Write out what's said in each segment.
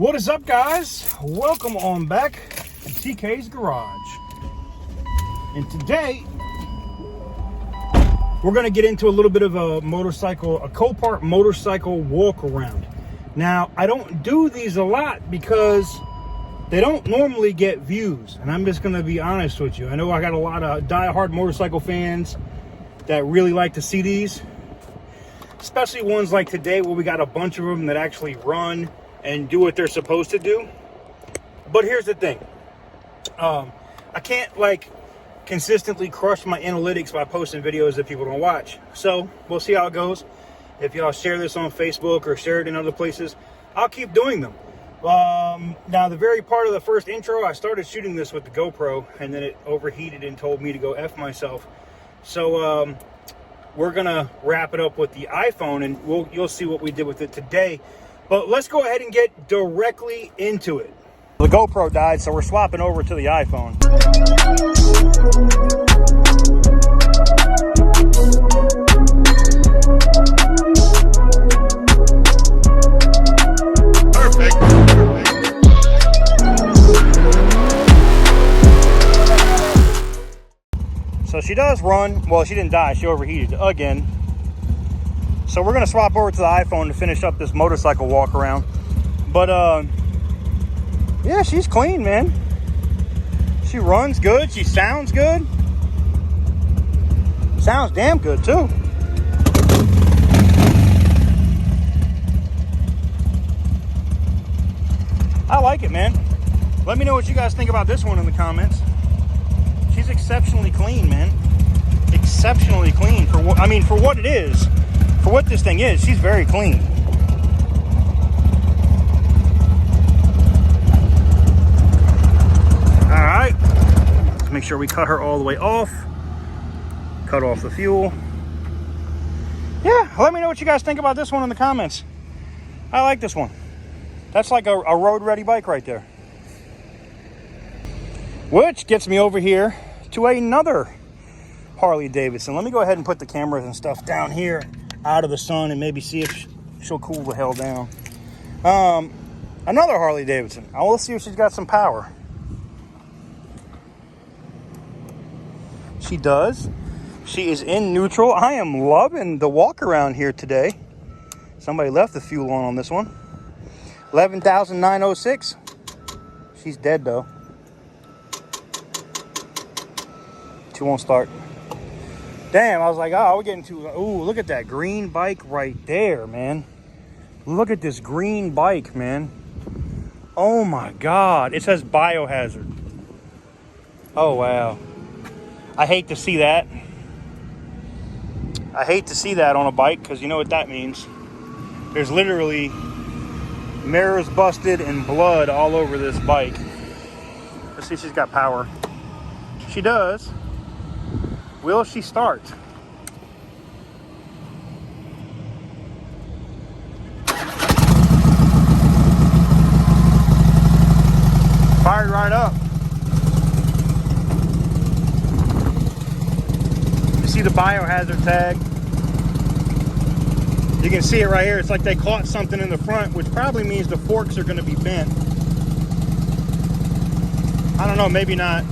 What is up, guys? Welcome on back to TK's Garage. And today we're going to get into a little bit of a Copart motorcycle walk around. Now, I don't do these a lot because they don't normally get views, and I'm just going to be honest with you. I know I got a lot of die-hard motorcycle fans that really like to see these, especially ones like today where we got a bunch of them that actually run and do what they're supposed to do. But here's the thing. I can't consistently crush my analytics by posting videos that people don't watch. So we'll see how it goes. If y'all share this on Facebook or share it in other places, I'll keep doing them. Now, the very part of the first intro, I started shooting this with the GoPro, and then it overheated and told me to go F myself. So we're gonna wrap it up with the iPhone, and you'll see what we did with it today. But let's go ahead and get directly into it. The GoPro died, so we're swapping over to the iPhone. So she does run. Well, she didn't die. She overheated again. So we're going to swap over to the iPhone to finish up this motorcycle walk around. But, yeah, she's clean, man. She runs good. She sounds good. Sounds damn good, too. I like it, man. Let me know what you guys think about this one in the comments. She's exceptionally clean, man. Exceptionally clean for what it is. For what this thing is, she's very clean. All right, let's make sure we cut her all the way off. Cut off the fuel. Yeah, let me know what you guys think about this one in the comments. I like this one. That's like a road-ready bike right there. Which gets me over here to another Harley Davidson. Let me go ahead and put the cameras and stuff down here out of the sun and maybe see if she'll cool the hell down. Another Harley Davidson. I will see if she's got some power. She does. She is in neutral. I am loving the walk around here today. Somebody left the fuel on this one. 11,906. She's dead though. She won't start. Damn, I was like, oh, we're getting to, ooh, look at that green bike right there, man. Look at this green bike, man. Oh my God, it says biohazard. Oh, wow. I hate to see that. I hate to see that on a bike, because you know what that means. There's literally mirrors busted and blood all over this bike. Let's see if she's got power. She does. Will she start? Fired right up. You see the biohazard tag? You can see it right here. It's like they caught something in the front, which probably means the forks are going to be bent. I don't know, maybe not.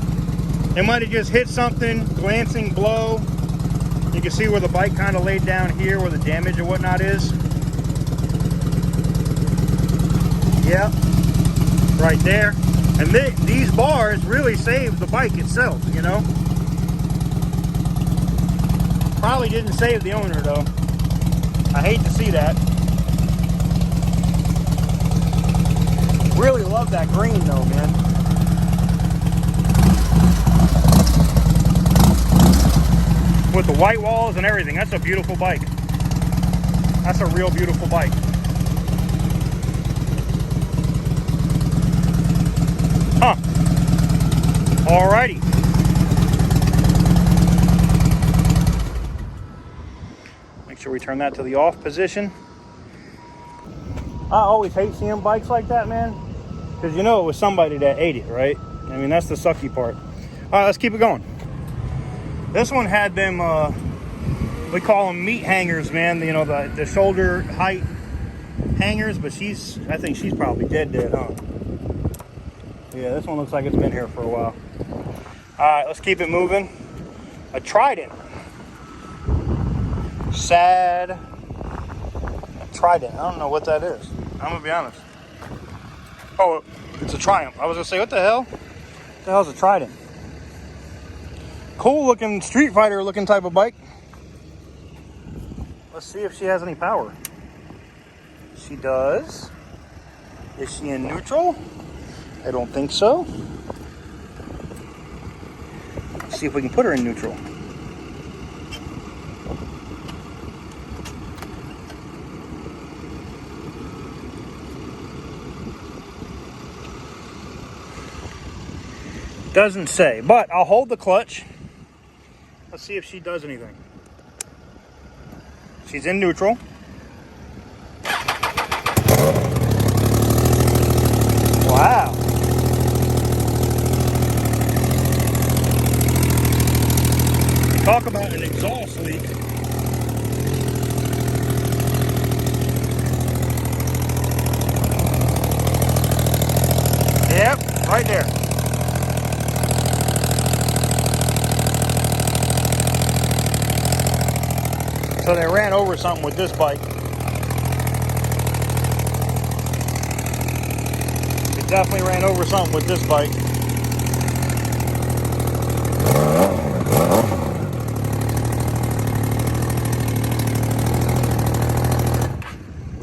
It might have just hit something, glancing blow. You can see where the bike kind of laid down here, where the damage or whatnot is. Yep, right there. And these bars really saved the bike itself, you know. Probably didn't save the owner though. I hate to see that. Really love that green though, man. With the white walls and everything. That's a beautiful bike. That's a real beautiful bike. Huh. Alrighty. Make sure we turn that to the off position. I always hate seeing bikes like that, man. Because you know it was somebody that ate it, right? I mean, that's the sucky part. Alright, let's keep it going. This one had them, we call them meat hangers, man. You know, the shoulder height hangers, but I think she's probably dead, huh? Yeah, this one looks like it's been here for a while. All right, let's keep it moving. A Trident. Sad. A Trident. I don't know what that is. I'm gonna be honest. Oh, it's a Triumph. I was gonna say, what the hell? What the hell's a Trident? Cool looking Street Fighter looking type of bike. Let's see if she has any power. She does. Is she in neutral? I don't think so. Let's see if we can put her in neutral. Doesn't say, but I'll hold the clutch. Let's see if she does anything. She's in neutral. Wow. Talk about an exhaust leak. Yep, right there. So they ran over something with this bike. It definitely ran over something with this bike.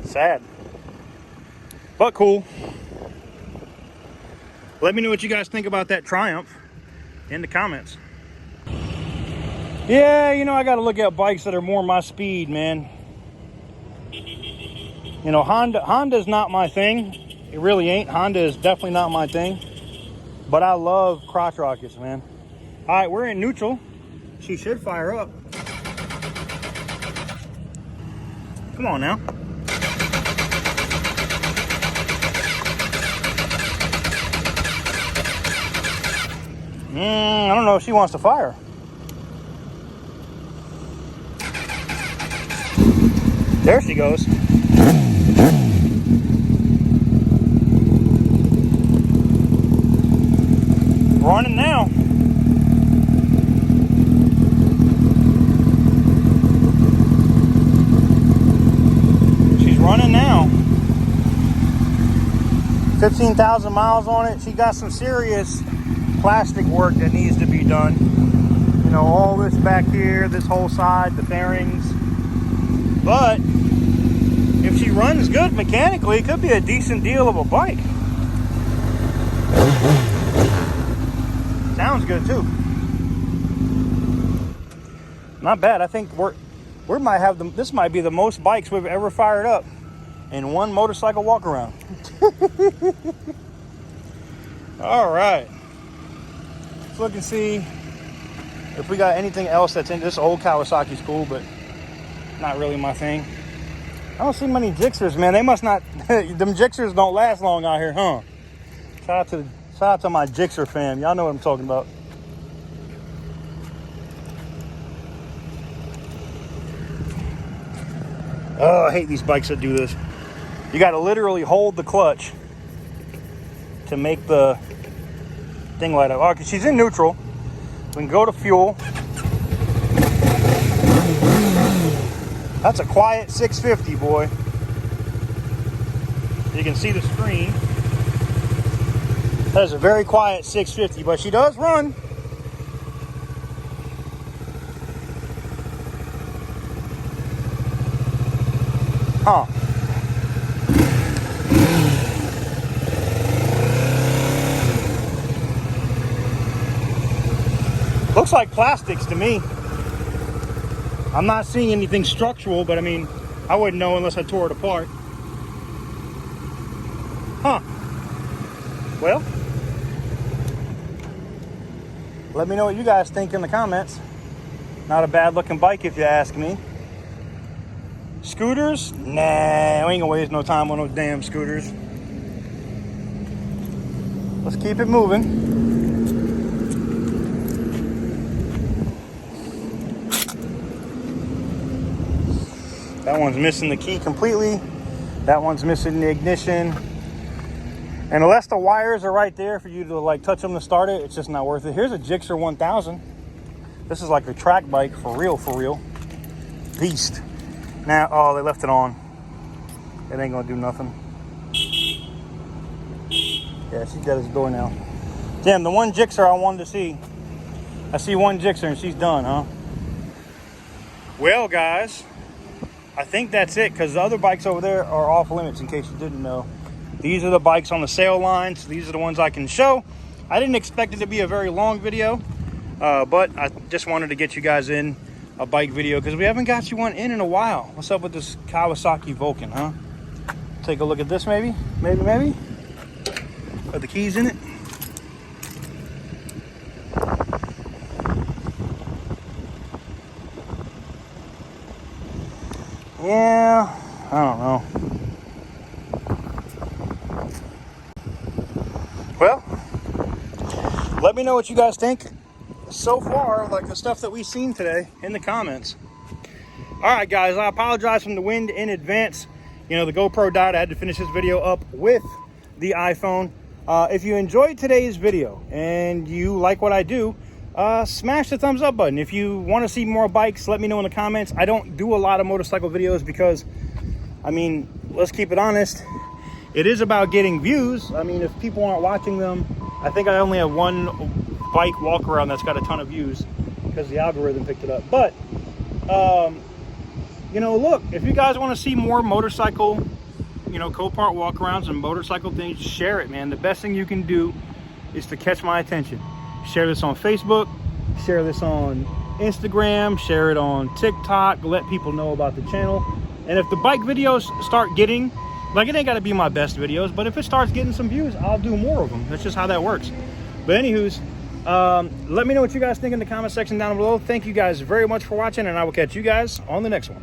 Sad, but cool. Let me know what you guys think about that Triumph in the comments. Yeah, you know, I got to look at bikes that are more my speed, man. You know, Honda's not my thing. It really ain't. Honda is definitely not my thing. But I love crotch rockets, man. All right, we're in neutral. She should fire up. Come on now. I don't know if she wants to fire. There she goes. Running now. She's running now. 15,000 miles on it. She got some serious plastic work that needs to be done. You know, all this back here, this whole side, the fairings. But if she runs good mechanically, it could be a decent deal of a bike. Sounds good too. Not bad. I think we might have this might be the most bikes we've ever fired up in one motorcycle walk around. All right. Let's look and see if we got anything else that's in this. Old Kawasaki's cool, but not really my thing. I don't see many Gixxers, man. They must not. Them Gixxers don't last long out here, huh? Shout out to my Gixxer fam. Y'all know what I'm talking about. Oh, I hate these bikes that do this. You got to literally hold the clutch to make the thing light up. Oh, because she's in neutral. We can go to fuel. That's a quiet 650, boy. You can see the screen. That is a very quiet 650, but she does run. Huh. Looks like plastics to me. I'm not seeing anything structural, but I mean, I wouldn't know unless I tore it apart. Huh. Well, let me know what you guys think in the comments. Not a bad looking bike if you ask me. Scooters? Nah, I ain't gonna waste no time on those damn scooters. Let's keep it moving. That one's missing the key completely. That one's missing the ignition. And unless the wires are right there for you to like touch them to start it, it's just not worth it. Here's a Gixxer 1000. This is like a track bike for real, for real. Beast. Now, oh, they left it on. It ain't gonna do nothing. Yeah, she's dead as a door now. Damn, the one Gixxer I wanted to see. I see one Gixxer and she's done, huh? Well, guys, I think that's it, because the other bikes over there are off limits, in case you didn't know. These are the bikes on the sale line, so these are the ones I can show. I didn't expect it to be a very long video, but I just wanted to get you guys in a bike video, because we haven't got you one in a while. What's up with this Kawasaki Vulcan, huh? Take a look at this, maybe? Maybe? Got the keys in it. Yeah, I don't know. Well, let me know what you guys think so far, like the stuff that we've seen today, in the comments. All right, guys, I apologize from the wind in advance. You know, the GoPro died. I had to finish this video up with the iPhone. If you enjoyed today's video and you like what I do, smash the thumbs up button. If you want to see more bikes, let me know in the comments. I don't do a lot of motorcycle videos because, I mean, let's keep it honest, it is about getting views. I mean, if people aren't watching them, I think I only have one bike walk around that's got a ton of views because the algorithm picked it up. But you know, look, if you guys want to see more motorcycle, you know, Copart walkarounds and motorcycle things, share it, man. The best thing you can do is to catch my attention. Share this on Facebook, share this on Instagram, share it on TikTok, let people know about the channel. And if the bike videos start getting, like, it ain't got to be my best videos, but if it starts getting some views, I'll do more of them. That's just how that works. But anywho's, let me know what you guys think in the comment section down below. Thank you guys very much for watching, and I will catch you guys on the next one.